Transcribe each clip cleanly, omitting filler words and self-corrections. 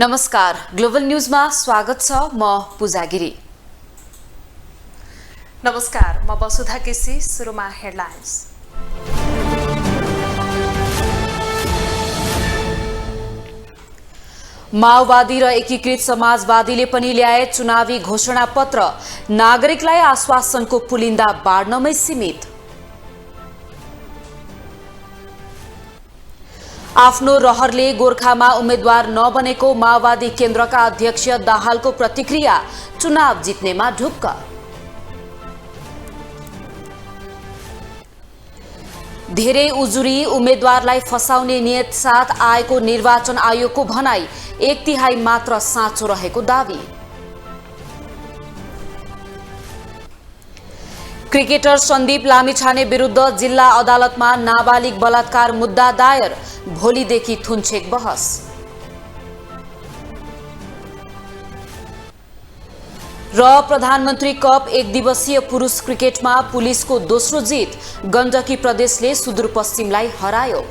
नमस्कार, ग्लोबल न्यूजमा स्वागत छ। म पूजा गिरी। नमस्कार, म वसुधा केसी। सुरुमा हेडलाइन्स। माओवादी र एकीकृत समाजवादीले पनि ल्याए चुनावी घोषणा पत्र। नागरिकलाई आश्वासनको पुलिन्दा बाँड्नमै सीमित। आफ्नो रहरले गोर्खामा उम्मेद्वार नबनेको माओवादी केन्द्रका अध्यक्ष दाहालको प्रतिक्रिया। चुनाव जित्नेमा ढुक्क। धेरै उजुरी उम्मेद्वारलाई फसाउने नियत साथ आएको निर्वाचन आयोगको भनाई। 1/3 मात्र साँचो रहेको दावी। क्रिकेटर सन्दीप लामिछाने विरुद्ध जिल्ला अदालतमा नाबालिग बलात्कार मुद्दा दायर। भोलिदेखि थुन्छेक बहस। र प्रधानमन्त्री कप 1 दिवसीय पुरुष क्रिकेटमा पुलिसको दोस्रो जित। गण्डकी प्रदेशले सुदूरपश्चिमलाई हरायो।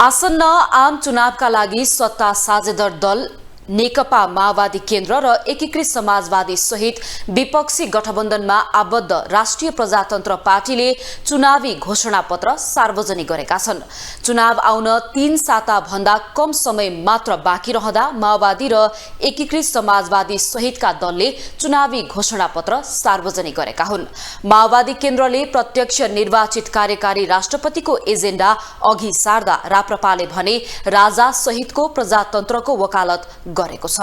आसन्न आम चुनावका लागि सत्ता साझेदार दल नेकपा माओवादी केन्द्र र एकीकृत समाजवादी सहित विपक्षी गठबन्धनमा आबद्ध राष्ट्रिय प्रजातन्त्र पार्टीले चुनावी घोषणापत्र सार्वजनिक गरेका छन्। चुनाव आउन 3 साता भन्दा कम समय मात्र बाँकी रहँदा माओवादी र एकीकृत समाजवादी सहितका दलले चुनावी घोषणापत्र सार्वजनिक गरेका हुन्। माओवादी केन्द्रले प्रत्यक्ष निर्वाचित कार्यकारी राष्ट्रपतिको एजेन्डा अघि सार्दा राप्रपाले भने राजा सहितको प्रजातन्त्रको वकालत गरेको छ।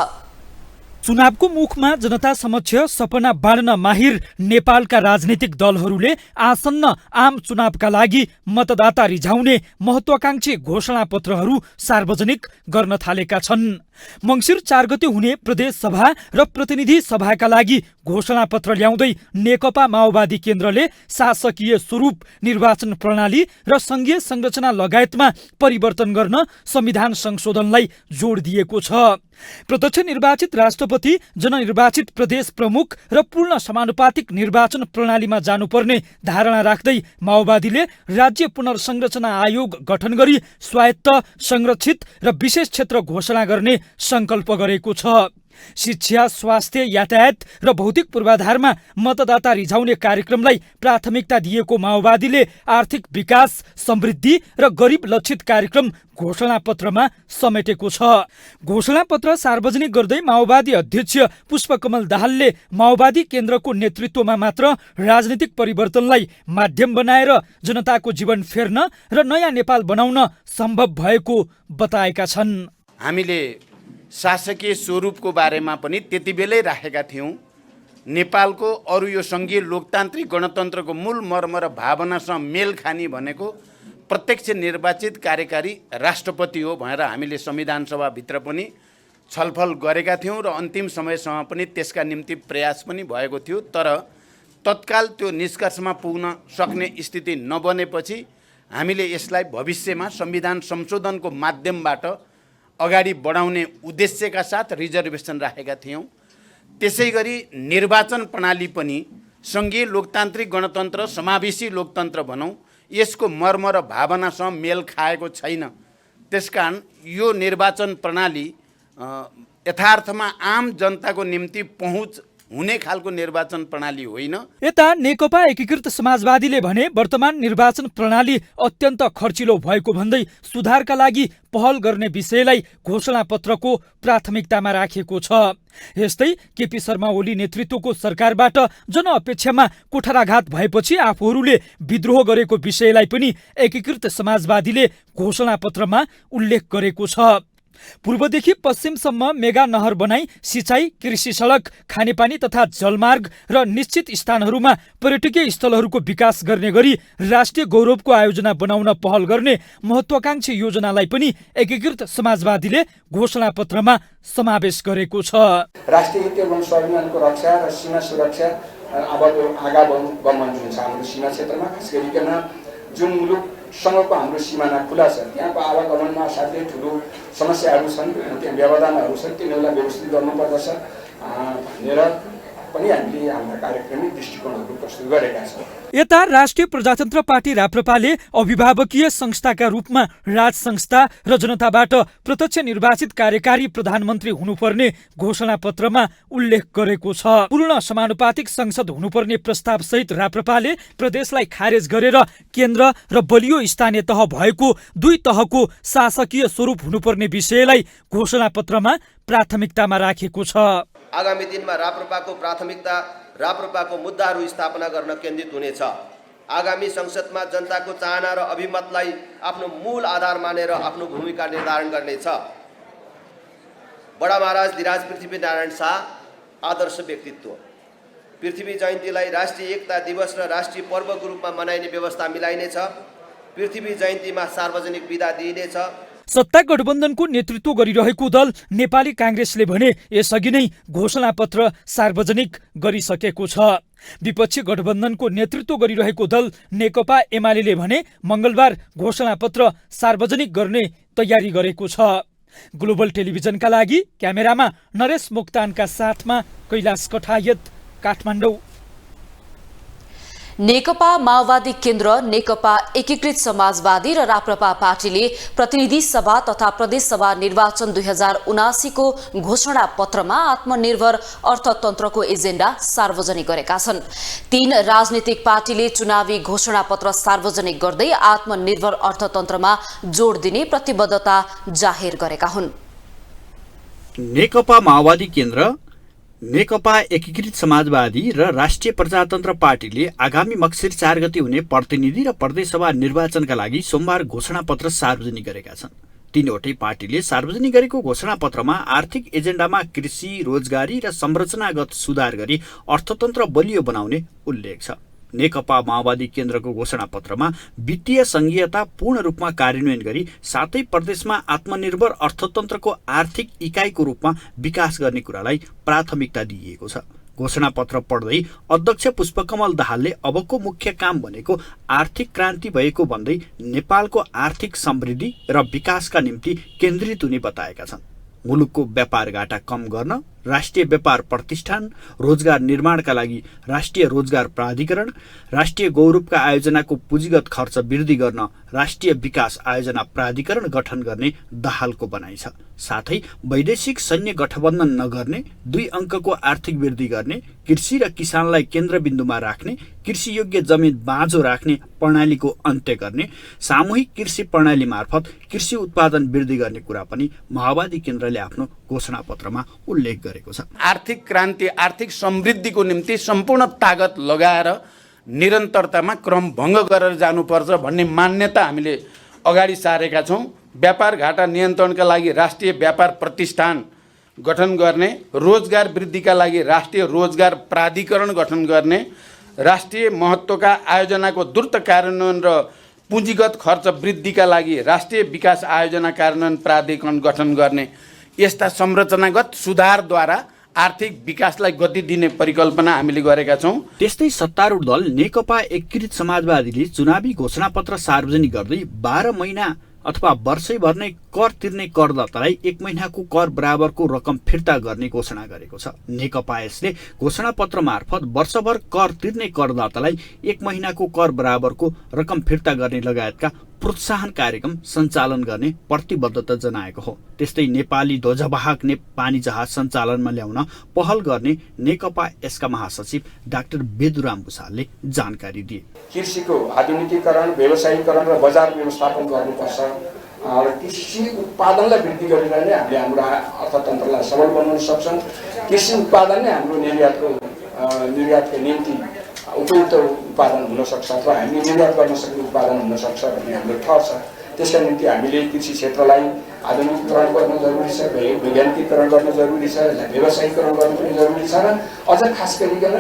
चुनावको मुखमा जनता समक्ष सपना बाँड्न माहिर नेपालका राजनीतिक दलहरूले आसन्न आम चुनावका लागि मतदाता रिझाउने महत्वाकांक्षी घोषणापत्रहरू सार्वजनिक गर्न थालेका छन्। मङ्सिर 4 गते हुने प्रदेश सभा र प्रतिनिधि सभाका लागि घोषणापत्र ल्याउँदै नेकपा माओवादी केन्द्रले शासकीय स्वरूप, निर्वाचन प्रणाली र संघीय संरचना लगायतमा परिवर्तन गर्न संविधान संशोधनलाई जोड दिएको छ। प्रत्यक्ष निर्वाचित राष्ट्रपति, जननिर्वाचित प्रदेश प्रमुख र पूर्ण समानुपातिक निर्वाचन प्रणालीमा जानुपर्ने धारणा राख्दै माओवादीले राज्य पुनर्संरचना आयोग गठन गरी स्वायत्त, संरक्षित र विशेष क्षेत्र घोषणा गर्ने संकल्प गरेको छ। शिक्षा, स्वास्थ्य, यातायात र भौतिक पूर्वाधारमा मतदाता रिझाउने कार्यक्रमलाई प्राथमिकता दिएको माओवादीले आर्थिक विकास, समृद्धि र गरिब लक्षित कार्यक्रम घोषणापत्रमा समेटेको छ। घोषणापत्र सार्वजनिक गर्दै माओवादी अध्यक्ष पुष्पकमल दाहालले माओवादी केन्द्रको नेतृत्वमा मात्र राजनीतिक परिवर्तनलाई माध्यम बनाएर जनताको जीवन फेर्न र नयाँ नेपाल बनाउन सम्भव भएको बताएका छन्। हामीले शासकीय स्वरूपको बारेमा पनि त्यति बेलै राखेका थियौँ। नेपालको अरू यो सङ्घीय लोकतान्त्रिक गणतन्त्रको मूल मर्म र भावनासँग मेल खाने भनेको प्रत्यक्ष निर्वाचित कार्यकारी राष्ट्रपति हो भनेर हामीले संविधान सभाभित्र पनि छलफल गरेका थियौँ र अन्तिम समयसम्म पनि त्यसका निम्ति प्रयास पनि भएको थियो। तर तत्काल त्यो निष्कर्षमा पुग्न सक्ने स्थिति नबनेपछि हामीले यसलाई भविष्यमा संविधान संशोधनको माध्यमबाट अगाडि बढाउने उद्देश्यका साथ रिजर्भेसन राखेका थियौँ। त्यसै गरी निर्वाचन प्रणाली पनि सङ्घीय लोकतान्त्रिक गणतन्त्र, समावेशी लोकतन्त्र भनौँ, यसको मर्म र भावनासँग मेल खाएको छैन। त्यसकारण यो निर्वाचन प्रणाली यथार्थमा आम जनताको निम्ति पहुँच हुने खालको निर्वाचन प्रणाली होइन। यता नेकपा एकीकृत समाजवादीले भने वर्तमान निर्वाचन प्रणाली अत्यन्त खर्चिलो भएको भन्दै सुधारका लागि पहल गर्ने विषयलाई घोषणापत्रको प्राथमिकतामा राखेको छ। यस्तै केपी शर्मा ओली नेतृत्वको सरकारबाट जनअपेक्षामा कुठाराघात भएपछि आफूहरूले विद्रोह गरेको विषयलाई पनि एकीकृत समाजवादीले घोषणापत्रमा उल्लेख गरेको छ। पूर्वदेखि पश्चिमसम्म मेगा नहर बनाई सिँचाइ, कृषि सडक, खानेपानी तथा जलमार्ग र निश्चित स्थानहरूमा पर्यटकीय स्थलहरूको विकास गर्ने गरी राष्ट्रिय गौरवको आयोजना बनाउन पहल गर्ने महत्वाकांक्षी योजनालाई पनि एकीकृत समाजवादीले घोषणापत्रमा समावेश गरेको छ। राष्ट्रिय हित एवं स्वाभिमानको रक्षा र सीमा सुरक्षा अब आगा बमन हुन्छ हाम्रो सीमा क्षेत्रमा, खास गरिकन जुन मुलुकसँगको हाम्रो सिमाना खुला छ त्यहाँको आवागमनमा असाध्यै ठुलो समस्याहरू छन्, त्यहाँ व्यवधानहरू छन्, तिनीहरूलाई व्यवस्थित गर्नुपर्दछ भनेर पनि हामीले हाम्रा कार्यक्रमिक दृष्टिकोणहरू प्रस्तुत गरेका छौँ। यता राष्ट्रिय प्रजातन्त्र पार्टी राप्रपाले अभिभावकीय संस्थाका रूपमा राज संस्था र जनताबाट प्रत्यक्ष निर्वाचित कार्यकारी प्रधानमन्त्री हुनुपर्ने घोषणापत्रमा उल्लेख गरेको छ। पूर्ण समानुपातिक संसद हुनुपर्ने प्रस्ताव सहित राप्रपाले प्रदेशलाई खारेज गरेर केन्द्र र बलियो स्थानीय तह भएको 2 तहको शासकीय स्वरूप हुनुपर्ने विषयलाई घोषणापत्रमा प्राथमिकतामा राखेको छ। आगामी दिनमा राप्रपाको प्राथमिकता राप्रपाको मुद्दाहरू स्थापना गर्न केन्द्रित हुनेछ। आगामी संसदमा जनताको चाहना र अभिमतलाई आफ्नो मूल आधार मानेर आफ्नो भूमिका निर्धारण गर्नेछ। बडा महाराज धिराज पृथ्वीनारायण शाह आदर्श व्यक्तित्व। पृथ्वी जयन्तीलाई राष्ट्रिय एकता दिवस र राष्ट्रिय पर्वको रूपमा मनाइने व्यवस्था मिलाइनेछ। पृथ्वी जयन्तीमा सार्वजनिक बिदा दिइनेछ। सत्ता गठबन्धनको नेतृत्व गरिरहेको दल नेपाली काङ्ग्रेसले भने यसअघि नै घोषणापत्र सार्वजनिक गरिसकेको छ। विपक्षी गठबन्धनको नेतृत्व गरिरहेको दल नेकपा एमाले भने मङ्गलबार घोषणापत्र सार्वजनिक गर्ने तयारी गरेको छ। ग्लोबल टेलिभिजनका लागि क्यामेरामा नरेश मोक्तानका साथमा कैलाश कठायत, काठमाडौँ। नेकपा माओवादी केन्द्र, नेकपा एकीकृत समाजवादी र राप्रपा पार्टीले प्रतिनिधि सभा तथा प्रदेश सभा निर्वाचन 2079 को घोषणा पत्रमा आत्मनिर्भर अर्थतन्त्रको एजेन्डा सार्वजनिक गरेका छन्। 3 राजनीतिक पार्टीले चुनावी घोषणा पत्र सार्वजनिक गर्दै आत्मनिर्भर अर्थतन्त्रमा जोड दिने प्रतिबद्धता जाहेर गरेका हुन्। नेकपा माओवादी केन्द्र, नेकपा एकीकृत समाजवादी र राष्ट्रिय प्रजातन्त्र पार्टीले आगामी मक्सिर 4 गते हुने प्रतिनिधि र प्रदेशसभा निर्वाचनका लागि सोमबार घोषणापत्र सार्वजनिक गरेका छन्। तीनवटै पार्टीले सार्वजनिक गरेको घोषणापत्रमा आर्थिक एजेन्डामा कृषि, रोजगारी र संरचनागत सुधार गरी अर्थतन्त्र बलियो बनाउने उल्लेख छ। नेकपा माओवादी केन्द्रको घोषणापत्रमा वित्तीय संघीयता पूर्ण रूपमा कार्यान्वयन गरी सातै प्रदेशमा आत्मनिर्भर अर्थतन्त्रको आर्थिक इकाइको रूपमा विकास गर्ने कुरालाई प्राथमिकता दिइएको छ। घोषणापत्र पढ्दै अध्यक्ष पुष्पकमल दाहालले अबको मुख्य काम भनेको आर्थिक क्रान्ति भएको भन्दै नेपालको आर्थिक समृद्धि र विकासका निम्ति केन्द्रित हुने बताएका छन्। मुलुकको व्यापार घाटा कम गर्न राष्ट्रिय व्यापार प्रतिष्ठान, रोजगार निर्माणका लागि राष्ट्रिय रोजगार प्राधिकरण, राष्ट्रिय गौरवका आयोजनाको पुँजीगत खर्च वृद्धि गर्न राष्ट्रिय विकास आयोजना प्राधिकरण गठन गर्ने दाहालको भनाइ छ। साथै वैदेशिक सैन्य गठबन्धन नगर्ने, 2 अङ्कको आर्थिक वृद्धि गर्ने, कृषि र किसानलाई केन्द्रबिन्दुमा राख्ने, कृषि योग्य जमिन बाँझो राख्ने प्रणालीको अन्त्य गर्ने, सामूहिक कृषि प्रणाली मार्फत कृषि उत्पादन वृद्धि गर्ने कुरा पनि माओवादी केन्द्रले आफ्नो घोषणापत्रमा उल्लेख गरेको छ। आर्थिक क्रान्ति, आर्थिक समृद्धिको निम्ति सम्पूर्ण तागत लगाएर निरन्तरतामा क्रम भङ्ग गरेर जानुपर्छ भन्ने मान्यता हामीले अगाडि सारेका छौँ। व्यापार घाटा नियन्त्रणका लागि राष्ट्रिय व्यापार प्रतिष्ठान गठन गर्ने, रोजगार वृद्धिका लागि राष्ट्रिय रोजगार प्राधिकरण गठन गर्ने, राष्ट्रिय महत्त्वका आयोजनाको द्रुत कार्यान्वयन र पुँजीगत खर्च वृद्धिका लागि राष्ट्रिय विकास आयोजना कार्यान्वयन प्राधिकरण गठन गर्ने, यस्ता संरचनागत सुधारद्वारा आर्थिक विकासलाई गति दिने परिकल्पना हामीले गरेका छौँ। त्यस्तै सत्तारूढ दल नेकपा एकीकृत समाजवादीले चुनावी घोषणापत्र सार्वजनिक गर्दै 12 महिना अथवा वर्षैभर नै कर तिर्ने करदातालाई 1 महिनाको कर बराबरको रकम फिर्ता गर्ने घोषणा गरेको छ। नेकपा यसले घोषणापत्र मार्फत वर्षभर कर तिर्ने करदातालाई 1 महिनाको कर बराबरको रकम फिर्ता गर्ने लगायतका प्रोत्साहन कार्यक्रम सञ्चालन गर्ने प्रतिबद्धता जनाएको हो। त्यस्तै नेपाली ध्वजवाहक पानी जहाज सञ्चालनमा ल्याउन पहल गर्ने नेकपा यसका महासचिव डाक्टर बेदुराम भुसालले जानकारी दिए। कृषिको आधुनिकीकरण, व्यवसायीकरण र बजार व्यवस्थापन गर्नुपर्छ। कृषि उत्पादनलाई वृद्धि गरेर नै हामीले हाम्रो अर्थतन्त्रलाई सबल बनाउन सक्छौँ। कृषि उत्पादन नै हाम्रो निर्यातको निम्ति उपयुक्त उत्पादन हुन सक्छ अथवा हामीले निर्यात गर्न सक्ने उत्पादन हुन सक्छ भन्ने हाम्रो ठहर छ। त्यसका निम्ति हामीले कृषि क्षेत्रलाई आधुनिकीकरण गर्न जरुरी छ, वैज्ञानिकीकरण गर्न जरुरी छ, व्यवसायीकरण गर्न पनि जरुरी छ र अझ खास गरिकन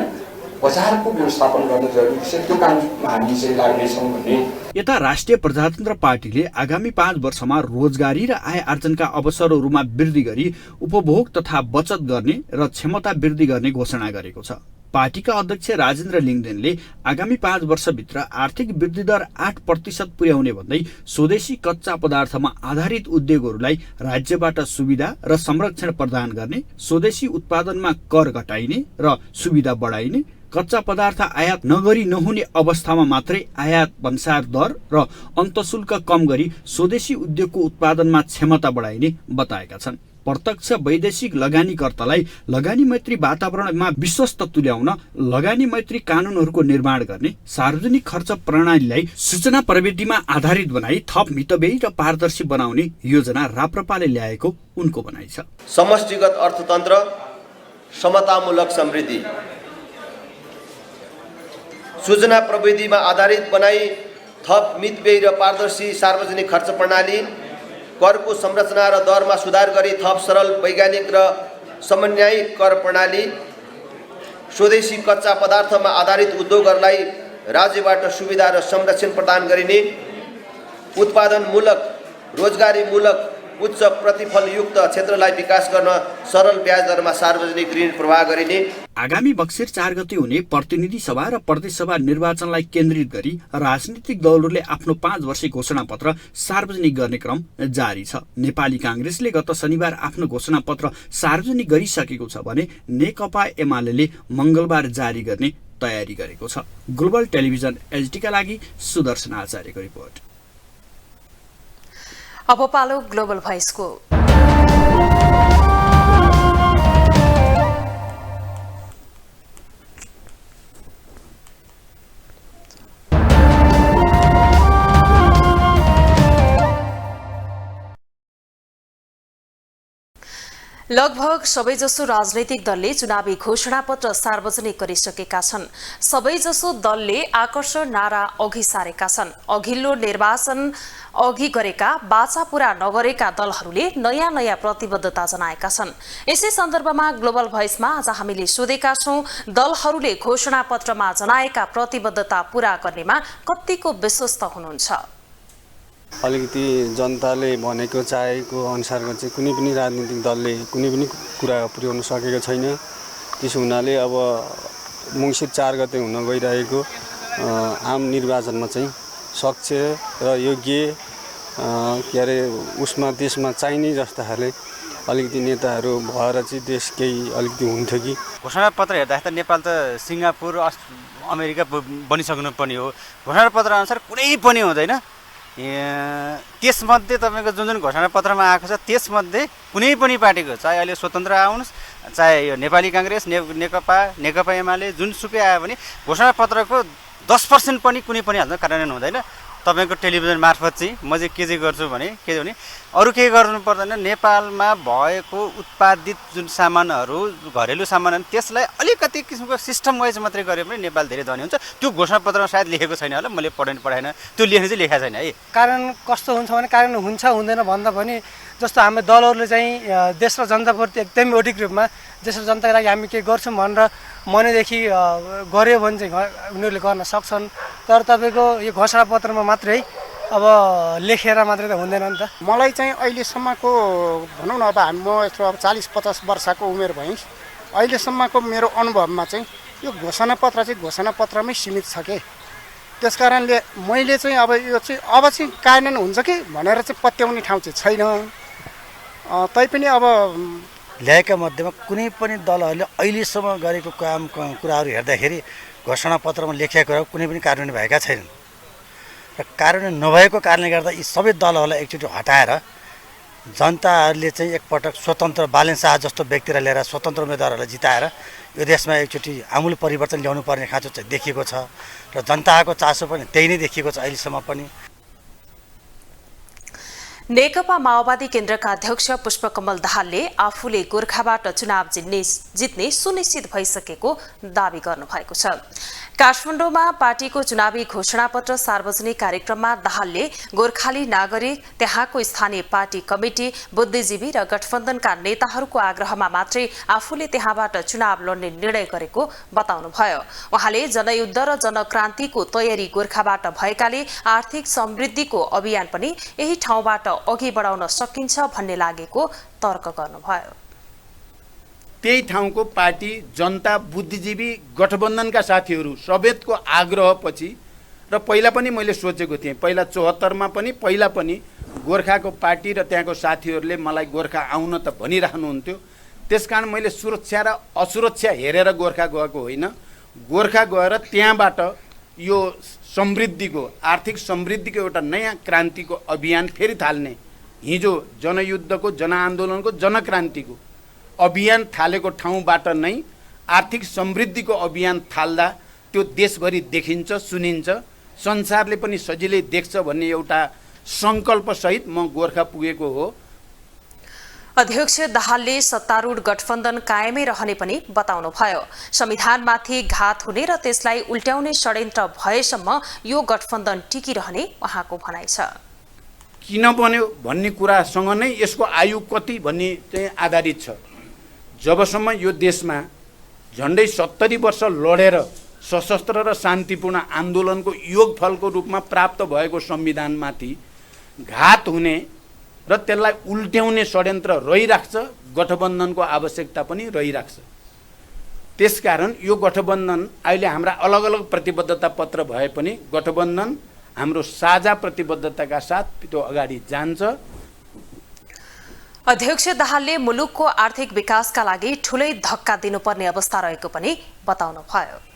बजारको व्यवस्थापन गर्न जरुरी छ। त्यो काममा हामी चाहिँ लाग्नेछौँ भन्ने। यता राष्ट्रिय प्रजातन्त्र पार्टीले आगामी 5 वर्षमा रोजगारी र आय आर्जनका अवसरहरूमा वृद्धि गरी उपभोग तथा बचत गर्ने र क्षमता वृद्धि गर्ने घोषणा गरेको छ। पार्टीका अध्यक्ष राजेन्द्र लिङदेनले आगामी 5 वर्षभित्र आर्थिक वृद्धि दर 8% पुर्याउने भन्दै स्वदेशी कच्चा पदार्थमा आधारित उद्योगहरूलाई राज्यबाट सुविधा र संरक्षण प्रदान गर्ने, स्वदेशी उत्पादनमा कर घटाइने र सुविधा बढाइने, कच्चा पदार्थ आयात नगरी नहुने अवस्थामा मात्रै आयात भन्सार दर र अन्तशुल्क कम गरी स्वदेशी उद्योगको उत्पादनमा क्षमता बढाइने बताएका छन्। प्रत्यक्ष वैदेशिक लगानीकर्तालाई लगानी मैत्री वातावरणमा विश्वस्त तुल्याउन लगानी मैत्री कानूनहरूको निर्माण गर्ने, सार्वजनिक खर्च प्रणालीलाई सूचना प्रविधिमा आधारित बनाई थप मितव्ययी र पारदर्शी बनाउने योजना राप्रपाले ल्याएको उनको भनाइ छ। समष्टिगत अर्थतन्त्र, समतामूलक समृद्धि, सूचना प्रविधिमा आधारित बनाई थप मितव्ययी र पारदर्शी सार्वजनिक खर्च प्रणाली, करको संरचना र दरमा सुधार गरी थप सरल वैज्ञानिक र समन्वयित कर प्रणाली, स्वदेशी कच्चा पदार्थमा आधारित उद्योगहरूलाई राज्यबाट सुविधा र संरक्षण प्रदान गरिने, उत्पादनमूलक, रोजगारीमूलक, उच्च प्रतिफलयुक्त क्षेत्रलाई विकास गर्न सरल ब्याज दरमा सार्वजनिक ऋण प्रवाह गरिने। आगामी मक्सिर 4 गते हुने प्रतिनिधि सभा र प्रदेश सभा निर्वाचनलाई केन्द्रित गरी राजनीतिक दलहरूले आफ्नो 5 वर्षे घोषणापत्र सार्वजनिक गर्ने क्रम जारी छ। नेपाली कांग्रेसले गत शनिबार आफ्नो घोषणापत्र सार्वजनिक गरिसकेको छ भने नेकपा एमाले मंगलबार जारी गर्ने तयारी गरेको छ। ग्लोबल टेलिभिजन एचडीका लागि सुदर्शन आचार्यको रिपोर्ट। अब पालो ग्लोबल भोइसको। लगभग सबैजसो राजनैतिक दलले चुनावी घोषणापत्र सार्वजनिक गरिसकेका छन्। सबैजसो दलले आकर्षण नारा अघि सारेका छन्। अघिल्लो निर्वाचन अघि गरेका बाचा पूरा नगरेका दलहरूले नयाँ नयाँ प्रतिबद्धता जनाएका छन्। यसै सन्दर्भमा ग्लोबल भोइसमा आज हामीले सोधेका छौं, दलहरूले घोषणापत्रमा जनाएका प्रतिबद्धता पूरा गर्नेमा कतिको विश्वस्त हुनुहुन्छ? अलिकति जनताले भनेको चाहेको अनुसारको चाहिँ कुनै पनि राजनीतिक दलले कुनै पनि कुरा पुर्याउन सकेको छैन। त्यसो हुनाले अब मङ्सिर 4 गते हुन गइरहेको आम निर्वाचनमा चाहिँ सक्छ र योग्य उसमा देशमा चाहिने जस्ता खाले अलिकति नेताहरू भएर चाहिँ देश केही अलिकति हुन्थ्यो कि। घोषणापत्र हेर्दा नेपाल त सिङ्गापुर अमेरिका बनिसक्नु पर्ने हो। घोषणापत्र अनुसार कुनै पनि हुँदैन। त्यसमध्ये तपाईँको जुन जुन घोषणापत्रमा आएको छ त्यसमध्ये कुनै पनि पार्टीको, चाहे अहिले स्वतन्त्र आउनुहोस्, चाहे यो नेपाली काङ्ग्रेस, नेकपा एमाले जुनसुकै आयो भने घोषणापत्रको 10% पनि कुनै पनि हालतमा कार्यान्वयन हुँदैन। तपाईँको टेलिभिजन मार्फत चाहिँ म चाहिँ के चाहिँ गर्छु भने अरू केही गर्नु पर्दैन। नेपालमा भएको उत्पादित जुन सामानहरू, घरेलु सामानहरू, त्यसलाई अलिकति किसिमको सिस्टम वाइज मात्रै गरे पनि नेपाल धेरै धनी हुन्छ। त्यो घोषणापत्रमा सायद लेखेको छैन होला, मैले पढाएन, त्यो लेख्ने चाहिँ लेखेको छैन है। कारण कस्तो हुन्छ भने कारण हुन्छ हुँदैन भन्दा पनि जस्तो हाम्रो दलहरूले चाहिँ देश र जनताप्रति एकदमै औधिक रूपमा देश र जनताको लागि हामी के गर्छौँ भनेर मनैदेखि गऱ्यो भने चाहिँ उनीहरूले गर्न सक्छन्। तर तपाईँको यो घोषणापत्रमा मात्रै अब लेखेर मात्रै त हुँदैन नि त। मलाई चाहिँ अहिलेसम्मको भनौँ न, अब म यत्रो 40-50 वर्षको उमेर भएँ, अहिलेसम्मको मेरो अनुभवमा चाहिँ यो घोषणापत्र चाहिँ घोषणापत्रमै सीमित छ के। त्यस कारणले मैले चाहिँ अब यो चाहिँ कार्यान्वयन हुन्छ कि भनेर चाहिँ पत्याउने ठाउँ चाहिँ छैन। तैपनि अब ल्याएका मध्येमा कुनै पनि दलहरूले अहिलेसम्म गरेको कुराहरू हेर्दाखेरि घोषणापत्रमा लेखेका कुरा कुनै पनि कार्यान्वयन भएका छैनन्। र कार्यान्वयन नभएको कारणले गर्दा यी सबै दलहरूलाई एकचोटि हटाएर जनताहरूले चाहिँ एकपटक स्वतन्त्र बालेन शाह जस्तो व्यक्तिलाई लिएर स्वतन्त्र उम्मेदवारहरूलाई जिताएर यो देशमा एकचोटि आमूल परिवर्तन ल्याउनु पर्ने खाँचो चाहिँ देखिएको छ र जनताको चासो पनि त्यही नै देखिएको छ अहिलेसम्म पनि। नेकपा माओवादी केन्द्रका अध्यक्ष पुष्पकमल दाहालले आफूले गोर्खाबाट चुनाव जित्ने सुनिश्चित भइसकेको दावी गर्नुभएको छ। काठमाडौँमा पार्टीको चुनावी घोषणापत्र सार्वजनिक कार्यक्रममा दाहालले गोर्खाली नागरिक, त्यहाँको स्थानीय पार्टी कमिटी, बुद्धिजीवी र गठबन्धनका नेताहरूको आग्रहमा मात्रै आफूले त्यहाँबाट चुनाव लड्ने निर्णय गरेको बताउनुभयो। उहाँले जनयुद्ध र जनक्रान्तिको तयारी गोर्खाबाट भएकाले आर्थिक समृद्धिको अभियान पनि यही ठाउँबाट अघि बढाउन सकिन्छ भन्ने लागेको तर्क गर्नुभयो। त्यही ठाउँको पार्टी जनता बुद्धिजीवी गठबन्धनका साथीहरू समेतको आग्रहपछि र पहिला पनि मैले सोचेको थिएँ, पहिला 74मा पनि पहिला पनि गोर्खाको पार्टी र त्यहाँको साथीहरूले मलाई गोर्खा आउन त भनिरहनुहुन्थ्यो। त्यसकारण मैले सुरक्षा र असुरक्षा हेरेर गोर्खा गएको होइन, गोर्खा गएर त्यहाँबाट यो समृद्धिको आर्थिक समृद्धिको एउटा नयाँ क्रान्तिको अभियान फेरि थाल्ने, हिजो जनयुद्धको जनआन्दोलनको जनक्रान्तिको अभियान थालेको ठाउँबाट नै आर्थिक समृद्धिको अभियान थाल्दा त्यो देशभरि देखिन्छ, सुनिन्छ, संसारले पनि सजिलै देख्छ भन्ने एउटा सङ्कल्पसहित म गोर्खा पुगेको हो। अध्यक्ष दाहालले सत्तारूढ गठबन्धन कायमै रहने पनि बताउनुभयो। संविधानमाथि घात हुने र त्यसलाई उल्ट्याउने षड्यन्त्र भएसम्म यो गठबन्धन टिकिरहने उहाँको भनाइ छ। किन बन्यो भन्ने कुरासँग नै यसको आयु कति भन्ने चाहिँ आधारित छ। जबसम्म यो देशमा झन्डै 70 वर्ष लडेर सशस्त्र र शान्तिपूर्ण आन्दोलनको योगफलको रूपमा प्राप्त भएको संविधानमाथि घात हुने र त्यसलाई उल्ट्याउने षड्यन्त्र रहिराख्छ, गठबन्धनको आवश्यकता पनि रहिराख्छ। त्यसकारण यो गठबन्धन अहिले हाम्रा अलग अलग प्रतिबद्धता पत्र भए पनि गठबन्धन हाम्रो साझा प्रतिबद्धताका साथ त्यो अगाडि जान्छ। अध्यक्ष दाहालले मुलुकको आर्थिक विकासका लागि ठूलै धक्का दिनुपर्ने अवस्था रहेको पनि बताउनुभयो।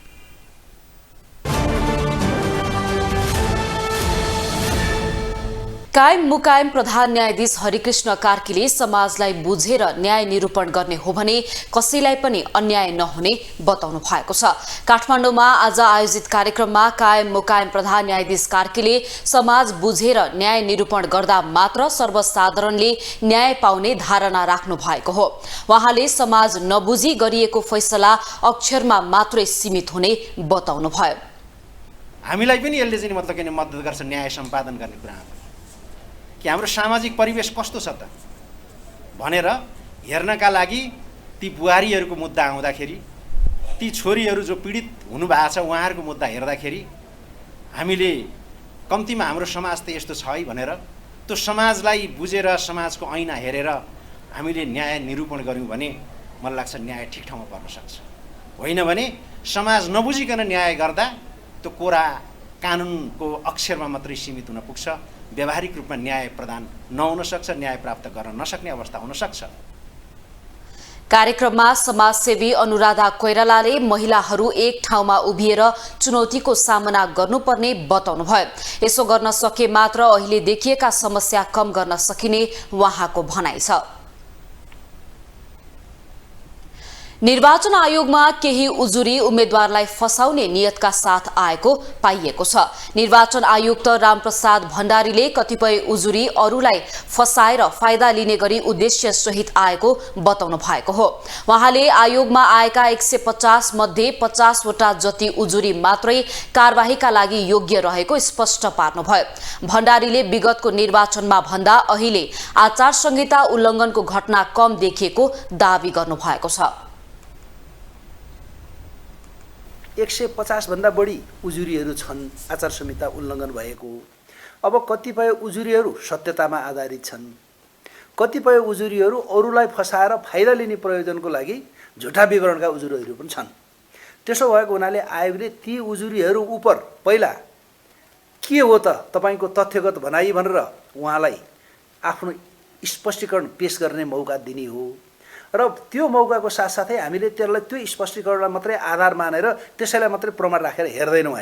कायम मुकायम प्रधान न्यायाधीश हरिकृष्ण कार्कीले समाजलाई बुझेर न्याय निरूपण गर्ने हो भने कसैलाई पनि अन्याय नहुने बताउनु भएको छ। काठमाडौँमा आज आयोजित कार्यक्रममा कायम मुकायम प्रधान न्यायाधीश कार्कीले समाज बुझेर न्याय निरूपण गर्दा मात्र सर्वसाधारणले न्याय पाउने धारणा राख्नु भएको हो। उहाँले समाज नबुझी गरिएको फैसला अक्षरमा मात्रै सीमित हुने बताउनुभयो। हामीलाई पनि यसले चाहिँ मतलब किन मद्दत गर्छ न्याय सम्पादन गर्ने कुरामा कि हाम्रो सामाजिक परिवेश कस्तो छ त भनेर हेर्नका लागि ती बुहारीहरूको मुद्दा आउँदाखेरि, ती छोरीहरू जो पीडित हुनुभएको छ उहाँहरूको मुद्दा हेर्दाखेरि हामीले कम्तीमा हाम्रो समाज त यस्तो छ है भनेर त्यो समाजलाई बुझेर समाजको ऐना हेरेर हामीले न्याय निरूपण गऱ्यौँ भने मलाई लाग्छ न्याय ठिक ठाउँमा पर्न सक्छ। होइन भने समाज नबुझिकन न्याय गर्दा त्यो कोरा कानुनको अक्षरमा मात्रै सीमित हुन पुग्छ, व्यावहारिक रूपमा न्याय प्रदान नहुन सक्छ, न्याय प्राप्त गर्न नसक्ने अवस्था हुन सक्छ। कार्यक्रममा समाजसेवी अनुराधा कोइरालाले महिलाहरू एक ठाउँमा उभिएर चुनौतीको सामना गर्नुपर्ने बताउनुभयो। यसो गर्न सके मात्र अहिले देखिएका समस्या कम गर्न सकिने उहाँको भनाइ छ। निर्वाचन आयोगमा केही उजुरी उम्मेद्वारलाई फसाउने नियतका साथ आएको पाइएको छ। निर्वाचन आयुक्त रामप्रसाद भण्डारीले कतिपय उजुरी अरूलाई फसाएर फाइदा लिने गरी उद्देश्य सहित आएको बताउनु भएको हो। उहाँले आयोगमा आएका 150 मध्ये 50 वटा जति उजुरी मात्रै कारबाहीका लागि योग्य रहेको स्पष्ट पार्नुभयो। भण्डारीले विगतको निर्वाचनमा भन्दा अहिले आचार संहिता उल्लङ्घनको घटना कम देखिएको दावी गर्नुभएको छ। 150 भन्दा बढी उजुरीहरू छन् आचार संहिता उल्लङ्घन भएको। अब कतिपय उजुरीहरू सत्यतामा आधारित छन्, कतिपय उजुरीहरू अरूलाई फसाएर फाइदा लिने प्रयोजनको लागि झुटा विवरणका उजुरीहरू पनि छन्। त्यसो भएको हुनाले आयोगले ती उजुरीहरू उप पहिला के हो त तपाईको तथ्यगत भनाइ भनेर उहाँलाई आफ्नो स्पष्टीकरण पेश गर्ने मौका दिने हो र त्यो मौकाको साथसाथै हामीले त्यसलाई त्यो स्पष्टीकरणलाई मात्रै आधार मानेर त्यसैलाई मात्रै प्रमाण राखेर हेर्दैनौँ।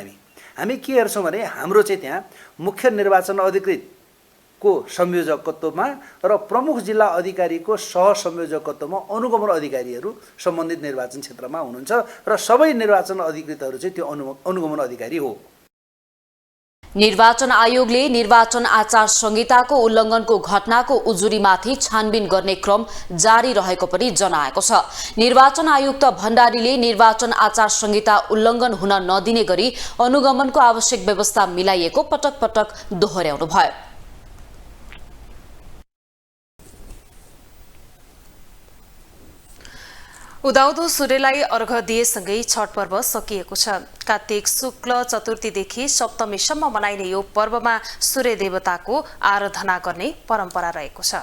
हामी के हेर्छौँ भने हाम्रो चाहिँ त्यहाँ मुख्य निर्वाचन अधिकृतको संयोजकत्वमा र प्रमुख जिल्ला अधिकारीको सहसंयोजकत्वमा अनुगमन अधिकारीहरू सम्बन्धित निर्वाचन क्षेत्रमा हुनुहुन्छ र सबै निर्वाचन अधिकृतहरू चाहिँ त्यो अनुगमन अधिकारी हो। निर्वाचन आयोगले निर्वाचन आचार संहिताको उल्लङ्घनको घटनाको उजुरीमाथि छानबिन गर्ने क्रम जारी रहेको पनि जनाएको छ। निर्वाचन आयुक्त भण्डारीले निर्वाचन आचार संहिता उल्लङ्घन हुन नदिने गरी अनुगमनको आवश्यक व्यवस्था मिलाइएको पटक पटक दोहोर्याउनुभयो। उदाउँदो सूर्यलाई अर्घ दिएसँगै छठ पर्व सकिएको छ। कार्तिक शुक्ल चतुर्थीदेखि सप्तमीसम्म मनाइने यो पर्वमा सूर्य देवताको आराधना गर्ने परम्परा रहेको छ।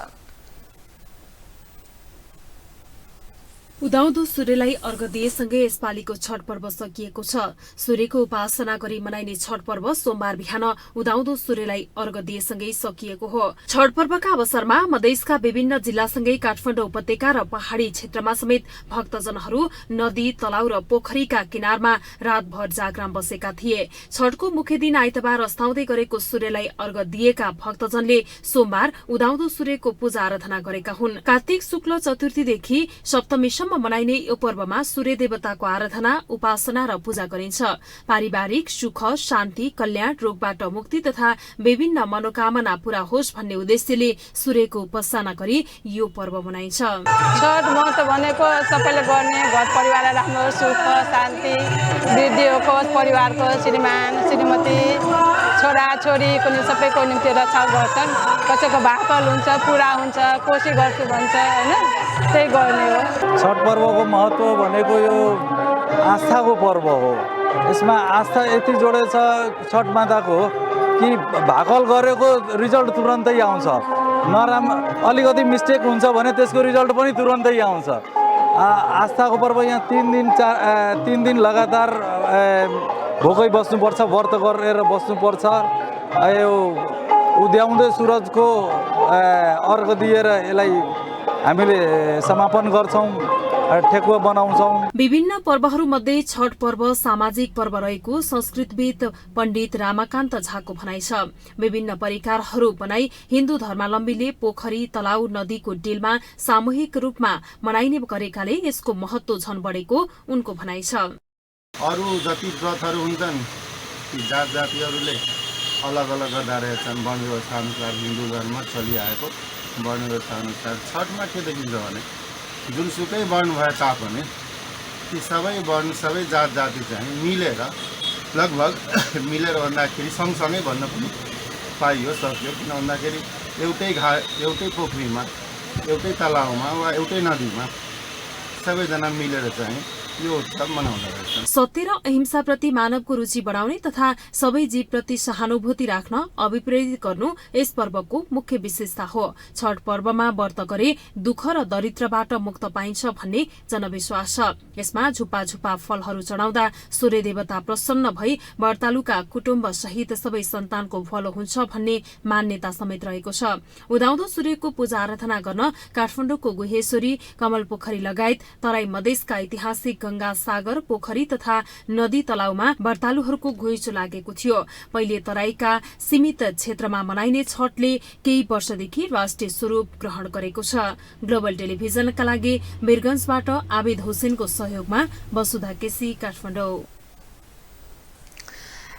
उदाउँदो सूर्यलाई अर्घ दिएसँगै यसपालिको छठ पर्व सकिएको छ। सूर्यको उपासना गरी मनाइने छठ पर्व सोमबार बिहान उदाउँदो सूर्यलाई अर्घ दिएसँगै सकिएको हो। छठ पर्वका अवसरमा मधेसका विभिन्न जिल्लासँगै काठमाडौँ उपत्यका र पहाड़ी क्षेत्रमा समेत भक्तजनहरू नदी, तलाउ र पोखरीका किनारमा रातभर जागराम बसेका थिए। छठको मुख्य दिन आइतबार अस्ताउँदै गरेको सूर्यलाई अर्घ दिएका भक्तजनले सोमबार उदाउँदो सूर्यको पूजा आराधना गरेका हुन्। कार्तिक शुक्ल चतुर्थीदेखि सप्तमीसम्म मनाइने यो पर्वमा सूर्य देवताको आराधना, उपासना र पूजा गरिन्छ। पारिवारिक सुख, शान्ति, कल्याण, रोगबाट मुक्ति तथा विभिन्न मनोकामना पूरा होस् भन्ने उद्देश्यले सूर्यको उपासना गरी यो पर्व मनाइन्छ। छठ महत्त्व भनेको सबैले गर्ने, घर परिवारलाई राम्रो सुख शान्ति वृद्धि होस्, परिवारको श्रीमान श्रीमती छोरा छोरीको सबैको निम्ति रक्षा गर्छन्। कसैको भाकल हुन्छ, पुरा हुन्छ, कोसी गर्छु भन्छ, होइन त्यही गर्ने हो। छठ पर्वको महत्त्व भनेको यो आस्थाको पर्व हो। यसमा आस्था यति जोडेछ छठ माताको कि भाकल गरेको रिजल्ट तुरन्तै आउँछ। अलिकति मिस्टेक हुन्छ भने त्यसको रिजल्ट पनि तुरन्तै आउँछ। आस्थाको पर्व यहाँ 3 दिन लगातार भोकै बस्नुपर्छ, व्रत गरेर बस्नुपर्छ। यो उद्याउँदो सूरजको अर्घ दिएर यसलाई हामीले समापन गर्छौं, ठेकुवा बनाउँछौं। विभिन्न पर्वहरूमध्ये छठ पर्व सामाजिक पर्व रहेको संस्कृतविद पण्डित रामाकान्त झाको भनाइ छ। विभिन्न परिकारहरू बनाई हिन्दू धर्मावलम्बीले पोखरी, तलाउ, नदीको डिलमा सामूहिक रूपमा मनाइने गरेकाले यसको महत्त्व झन बढेको उनको भनाइ छ। अरू जति व्रतहरू हुन्छन् ती जात जातिहरूले अलग अलग गर्दा रहेछन्। वर्ण व्यवस्था अनुसार हिन्दू धर्म चलिआएको वर्ण व्यवस्था अनुसार छठमा के देखिन्छ भने जुनसुकै वर्ण भए तापनि ती सबै वर्ण सबै जात जाति चाहिँ मिलेर लगभग मिलेर भन्दाखेरि सँगसँगै भन्न पनि पाइयो सक्यो। किन भन्दाखेरि एउटै पोखरीमा, एउटै तलाउमा वा एउटै नदीमा सबैजना मिलेर चाहिँ यो उत्सव मनाउँदा रहेछन्। सत्य र अहिंसाप्रति मानवको रुचि बढाउने तथा सबै जीवप्रति सहानुभूति राख्न अभिप्रेरित गर्नु यस पर्वको मुख्य विशेषता हो। छठ पर्वमा व्रत गरे दुःख र दरिद्रबाट मुक्त पाइन्छ भन्ने जनविश्वास छ। यसमा झुप्पा झुप्पा फलहरू चढाउँदा सूर्य देवता प्रसन्न भई व्रतालुका कुटुम्ब सहित सबै सन्तानको भलो हुन्छ भन्ने मान्यता समेत रहेको छ। उदाउँदो सूर्यको पूजा आराधना गर्न काठमाडौँको गुहेश्वरी, कमल पोखरी लगायत तराई मधेसका ऐतिहासिक गंगा सागर, पोखरी तथा नदी तलाउमा व्रतालुहरूको घुइँचो लागेको थियो। पहिले तराईका सीमित क्षेत्रमा मनाइने छठले केही वर्षदेखि राष्ट्रिय स्वरूप ग्रहण गरेको छ। ग्लोबल टेलिभिजनका लागि वीरगञ्जबाट आबिद हुसेनको सहयोगमा वसुधा केसी, काठमाडौँ।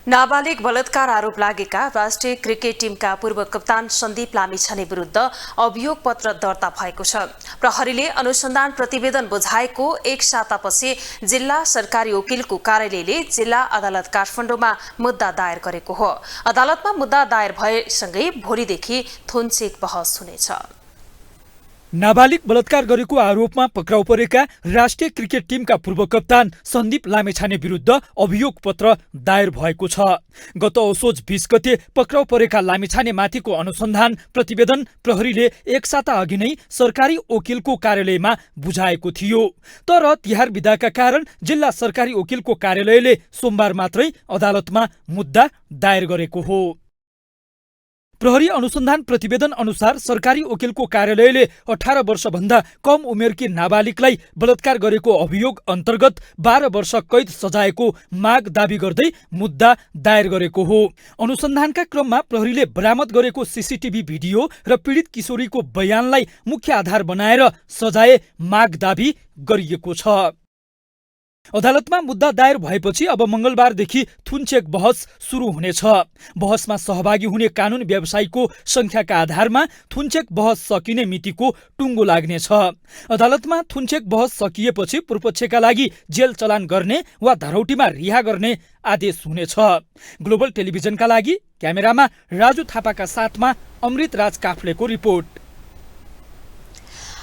नाबालिग बलात्कार आरोप लागेका राष्ट्रिय क्रिकेट टिमका पूर्व कप्तान सन्दीप लामिछाने विरुद्ध अभियोग पत्र दर्ता भएको छ। प्रहरीले अनुसन्धान प्रतिवेदन बुझाएको एक सातापछि जिल्ला सरकारी वकिलको कार्यालयले जिल्ला अदालत काठमाडौँमा मुद्दा दायर गरेको हो। अदालतमा मुद्दा दायर भएसँगै भोलिदेखि थुनचेक बहस हुनेछ। नाबालिग बलात्कार गरेको आरोपमा पक्राउ परेका राष्ट्रिय क्रिकेट टिमका पूर्व कप्तान सन्दीप लामिछाने विरुद्ध अभियोग पत्र दायर भएको छ। गत असोज 20 गते पक्राउ परेका लामिछाने माथिको अनुसन्धान प्रतिवेदन प्रहरीले एक साता अघि नै सरकारी वकिलको कार्यालयमा बुझाएको थियो। तर तिहार बिदाका कारण जिल्ला सरकारी वकिलको कार्यालयले सोमबार मात्रै अदालतमा मुद्दा दायर गरेको हो। प्रहरी अनुसन्धान प्रतिवेदन अनुसार सरकारी वकिलको कार्यालयले 18 वर्षभन्दा कम उमेरकी नाबालिगलाई बलात्कार गरेको अभियोग अन्तर्गत 12 वर्ष कैद सजायको माग दावी गर्दै मुद्दा दायर गरेको हो। अनुसन्धानका क्रममा प्रहरीले बरामद गरेको सीसीटीभी भिडियो र पीडित किशोरीको बयानलाई मुख्य आधार बनाएर सजाय माग दावी गरिएको छ। अदालतमा मुद्दा दायर भएपछि अब मंगलबारदेखि थुनचेक बहस सुरु हुनेछ। बहसमा सहभागी हुने कानून व्यवसायीको संख्याका आधारमा थुनचेक बहस सकिने मितिको टुङ्गो लाग्नेछ। अदालतमा थुनचेक बहस सकिएपछि पूर्वपक्षका लागि जेल चलान गर्ने वा धरौटीमा रिहा गर्ने आदेश हुनेछ। ग्लोबल टेलिभिजनका लागि क्यामेरामा राजु थापाका साथमा अमृत राज काफ्लेको रिपोर्ट।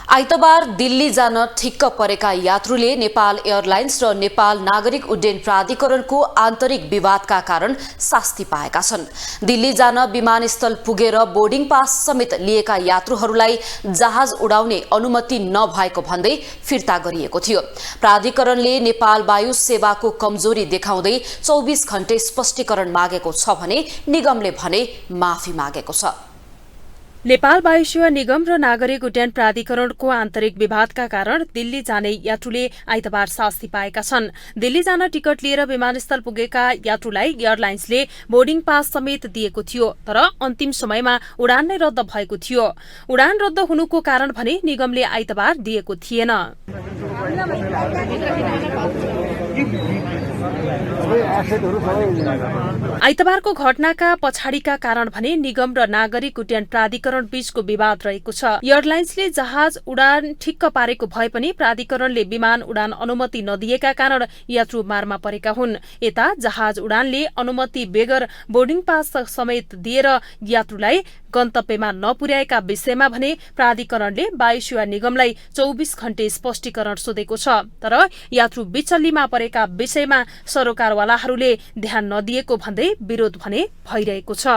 आइतबार दिल्ली जान ठिक्क परेका यात्रुले नेपाल एयरलाइन्स र नेपाल नागरिक उड्डयन प्राधिकरणको आन्तरिक विवादका कारण शास्ति पाएका छन्। दिल्ली जान विमानस्थल पुगेर बोर्डिङ पास समेत लिएका यात्रुहरूलाई जहाज उडाउने अनुमति नभएको भन्दै फिर्ता गरिएको थियो। प्राधिकरणले नेपाल वायु सेवाको कमजोरी देखाउँदै 24 घण्टे स्पष्टीकरण मागेको छ भने निगमले भने माफी मागेको छ। नेपाल वायु सेवा निगम र नागरिक उड्डयन प्राधिकरणको आन्तरिक विवादका कारण दिल्ली जाने यात्रुले आइतबार शास्ति पाएका छन्। दिल्ली जान टिकट लिएर विमानस्थल पुगेका यात्रुलाई एयरलाइन्सले बोर्डिङ पास समेत दिएको थियो, तर अन्तिम समयमा उडान नै रद्द भएको थियो। उडान रद्द हुनुको कारण भने निगमले आइतबार दिएको थिएन। आइतबारको घटनाका पछाडिका कारण भने निगम र नागरिक उड्डयन प्राधिकरण बीचको विवाद रहेको छ। एयरलाइन्सले जहाज उडान ठिक्क पारेको भए पनि प्राधिकरणले विमान उडान अनुमति नदिएका कारण यात्रु मारमा परेका हुन्। यता जहाज उडानले अनुमति बेगर बोर्डिङ पास समेत दिएर यात्रुलाई गन्तव्यमा नपुर्याएका विषयमा भने प्राधिकरणले वायु सेवा निगमलाई 24 घण्टे स्पष्टीकरण सोधेको छ, तर यात्रु बिचल्लीमा परेका विषयमा सरकारवालाहरूले ध्यान नदिएको भन्दै विरोध भने भइरहेको छ।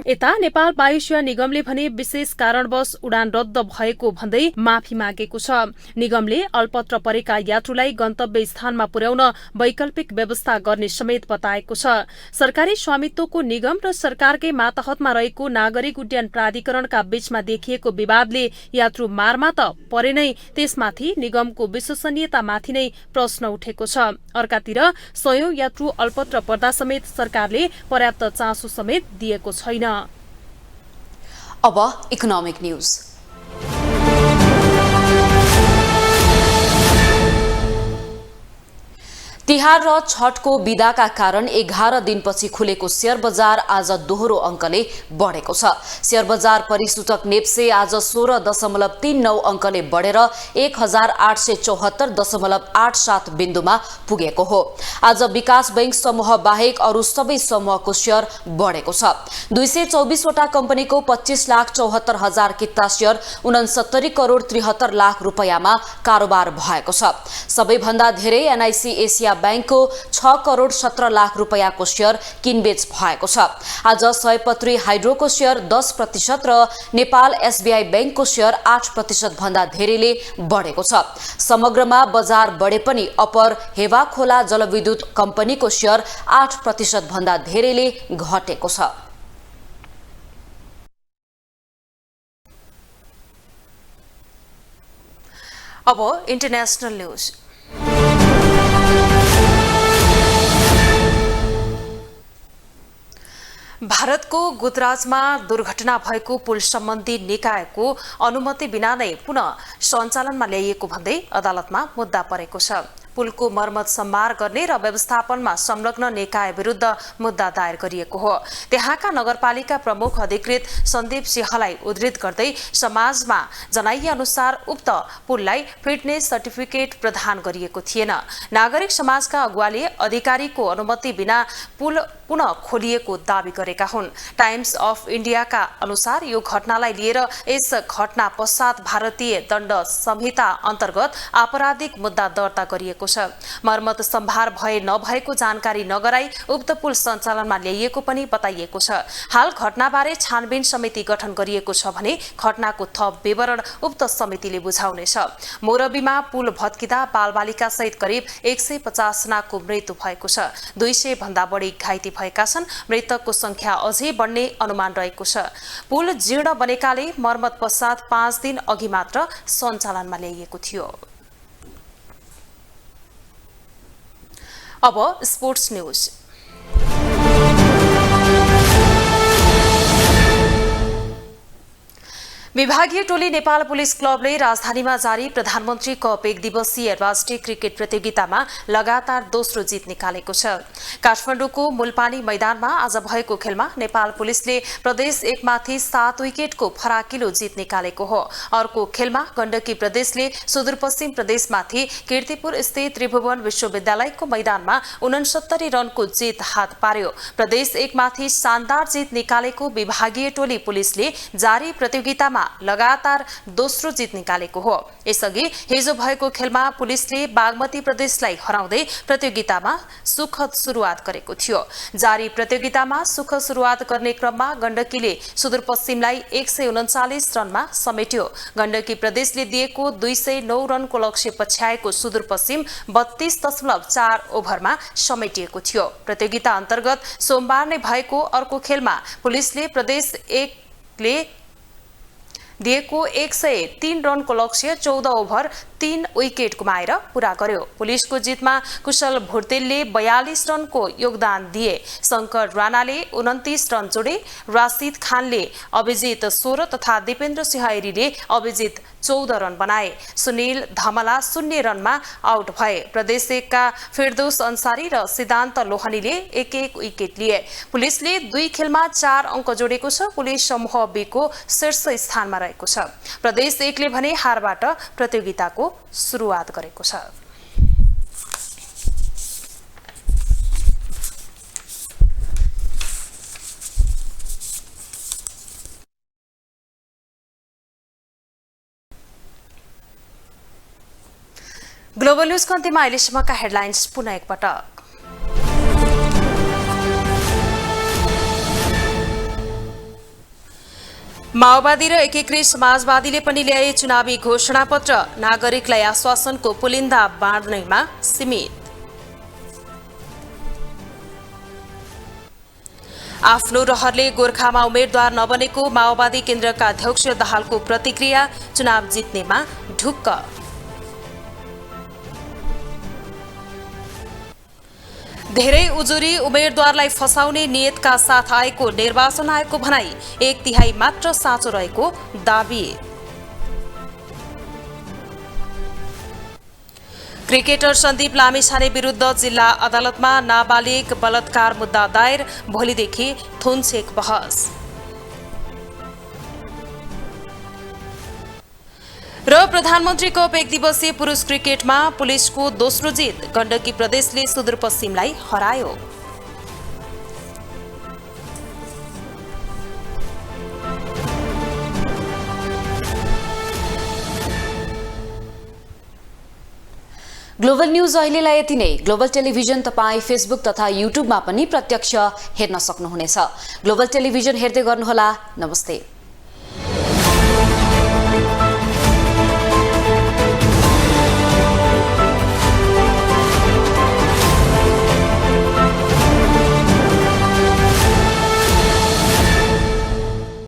यता नेपाल वायु सेवा निगमले भने विशेष कारणवश उडान रद्द भएको भन्दै माफी मागेको छ। निगमले अल्पत्र परेका यात्रुलाई गन्तव्य स्थानमा पुर्याउन वैकल्पिक व्यवस्था गर्ने समेत बताएको छ। सरकारी स्वामित्वको निगम र सरकारकै मातहतमा रहेको नागरिक उड्डयन प्राधिकरणका बीचमा देखिएको विवादले यात्रु मारमा त परे नै, त्यसमाथि निगमको विश्वसनीयतामाथि नै प्रश्न उठेको छ। अर्कातिर सयौं यात्रु अल्पत्र पर्दा समेत सरकारले पर्याप्त चासो समेत दिएको छैन। अब इकोनोमिक न्यूज। तिहार र छठको बिदाका कारण 11 दिनपछि खुलेको शेयर बजार आज दोहोरो अङ्कले बढेको छ। शेयर बजार परिसूचक नेप्से आज 16.39 अङ्कले बढेर 1874.87 बिन्दुमा पुगेको हो। आज विकास बैंक समूह बाहेक अरू सबै समूहको शेयर बढेको छ। 224 वटा कम्पनीको 25,74,000 किता शेयर 69 करोड 73 लाख रुपैयाँमा कारोबार भएको छ। सबैभन्दा धेरै एनआईसी एसिया बैंकको 6 करोड 17 लाख रुपैयाँको शेयर किनबेच भएको छ। आज सयपत्री हाइड्रोको शेयर 10% र नेपाल एसबीआई बैंकको शेयर 8% भन्दा धेरैले बढेको छ। समग्रमा बजार बढे पनि अपर हेवा खोला जलविद्युत कम्पनीको शेयर 8% भन्दा धेरैले घटेको छ। अब इन्टरनेशनल न्यूज। भारतको गुजरातमा दुर्घटना भएको पुल सम्बन्धी निकायको अनुमति बिना नै पुनः सञ्चालनमा ल्याइएको भन्दै अदालतमा मुद्दा परेको छ। पुलको मर्मत सम्मार गर्ने र व्यवस्थापनमा संलग्न निकाय विरुद्ध मुद्दा दायर गरिएको हो। त्यहाँका नगरपालिका प्रमुख अधिकृत सन्दीप सिंहलाई उद्धृत गर्दै समाजमा जनाइए अनुसार उक्त पुललाई फिटनेस सर्टिफिकेट प्रदान गरिएको थिएन। नागरिक समाजका अगुवाले अधिकारीको अनुमति बिना पुल पुनः खोलिएको दावी गरेका हुन्। टाइम्स अफ इन्डियाका अनुसार यो घटनालाई लिएर यस घटना पश्चात भारतीय दण्ड संहिता अन्तर्गत आपराधिक मुद्दा दर्ता गरिएको छ। मर्मत सम्भार भए नभएको जानकारी नगराई उक्त पुल सञ्चालनमा ल्याइएको पनि बताइएको छ। हाल घटनाबारे छानबिन समिति गठन गरिएको छ भने घटनाको थप विवरण उक्त समितिले बुझाउनेछ। मोरबीमा पुल भत्किँदा बालबालिका सहित करिब 150 जनाको मृत्यु भएको छ। 200 भन्दा बढी घाइते भएका छन्। मृतकको संख्या अझै बढ्ने अनुमान रहेको छ। पुल जीर्ण बनेकाले मर्मत पश्चात 5 दिन अघि मात्र सञ्चालनमा ल्याइएको थियो। अब स्पोर्ट्स न्यूज। विभागीय टोली नेपाल पुलिस क्लबले राजधानीमा जारी प्रधानमन्त्री कप 1 दिवसीय राष्ट्रिय क्रिकेट प्रतियोगितामा लगातार दोस्रो जित निकालेको छ। काठमाडौँको मूलपानी मैदानमा आज भएको खेलमा नेपाल पुलिसले प्रदेश 1 माथि 7 विकेटको फराकिलो जित निकालेको हो। अर्को खेलमा गण्डकी प्रदेशले सुदूरपश्चिम प्रदेशमाथि कीर्तिपुर स्थित त्रिभुवन विश्वविद्यालयको मैदानमा 69 रनको जित हात पार्यो। प्रदेश 1 माथि शानदार जित निकालेको विभागीय टोली पुलिसले जारी प्रतियोगितामा लगातार दोस्रो जित निकालेको हो। यसअघि हिजो भएको खेलमा पुलिसले बागमती प्रदेशलाई हराउँदै प्रतियोगितामा सुखद सुरुवात गरेको थियो। जारी प्रतियोगितामा सुखद सुरुवात गर्ने क्रममा गण्डकीले सुदूरपश्चिमलाई 139 रनमा समेट्यो। गण्डकी प्रदेशले दिएको 209 रनको लक्ष्य पछ्याएको सुदूरपश्चिम 32.4 ओभरमा समेटिएको थियो। प्रतियोगिता अन्तर्गत सोमबार नै भएको अर्को खेलमा पुलिसले प्रदेश 1 ले दिएको 103 रनको लक्ष्य 14 ओभर 3 विकेट गुमाएर पूरा गर्यो। पुलिसको जितमा कुशल भुर्तेलले 42 रनको योगदान दिए। शंकर राणाले 29 रन जोडे। राशिद खानले अभिजित 16 तथा दीपेन्द्र सिंहले अभिजित 14 रन बनाए। सुनील धमला 0 रनमा आउट भए। प्रदेश 1 का फिरदौस अन्सारी र सिद्धान्त लोहनीले 1-1 विकेट लिए। पुलिसले 2 खेलमा 4 अङ्क जोडेको छ। पुलिस समूह B को शीर्ष स्थानमा रहेको छ। प्रदेश 1 ले भने हारबाट प्रतियोगिताको सुरुवात गरेको छ। ग्लोबल न्यूजको अन्त्यमा अहिलेसम्मका हेडलाइन्स पुनः एकपटक। माओवादी र एकीकृत समाजवादीले पनि ल्याए चुनावी घोषणापत्र। नागरिकलाई आश्वासनको पुलिन्दा बाँड्नेमा सीमित। आफ्नो रहरले गोर्खामा उम्मेद्वार नबनेको माओवादी केन्द्रका अध्यक्ष दाहालको प्रतिक्रिया। चुनाव जित्नेमा ढुक्क। धेरै उजुरी उम्मेद्वारलाई फसाउने नियतका साथ आएको निर्वाचन आयोगको भनाई। 1/3 मात्र साँचो रहेको दाबी। क्रिकेटर सन्दीप लामिछाने विरुद्ध जिल्ला अदालतमा नाबालिग बलात्कार मुद्दा दायर। भोलिदेखि थुनछेक बहस। र प्रधानमन्त्री कप 1 दिवसीय पुरुष क्रिकेटमा पुलिसको दोस्रो जित। गण्डकी प्रदेशले सुदूरपश्चिमलाई हरायो। ग्लोबल न्यूज अहिलेलाई यति नै। ग्लोबल टेलिभिजन तपाईँ फेसबुक तथा युट्युबमा पनि प्रत्यक्ष हेर्न सक्नुहुनेछ। ग्लोबल टेलिभिजन हेर्दै गर्नुहोला। नमस्ते।